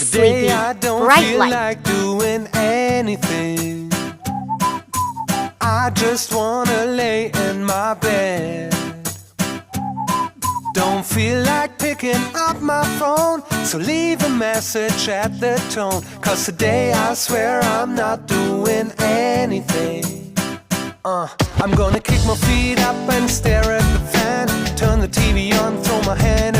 sleepy. Today I don't Bright feel light. like doing anything. I just wanna lay in my bed. Don't feel like picking up my phone, so leave a message at the tone. 'Cause today I swear I'm not doing anything. I'm gonna kick my feet up and stare at the fan, turn the TV on, throw my hand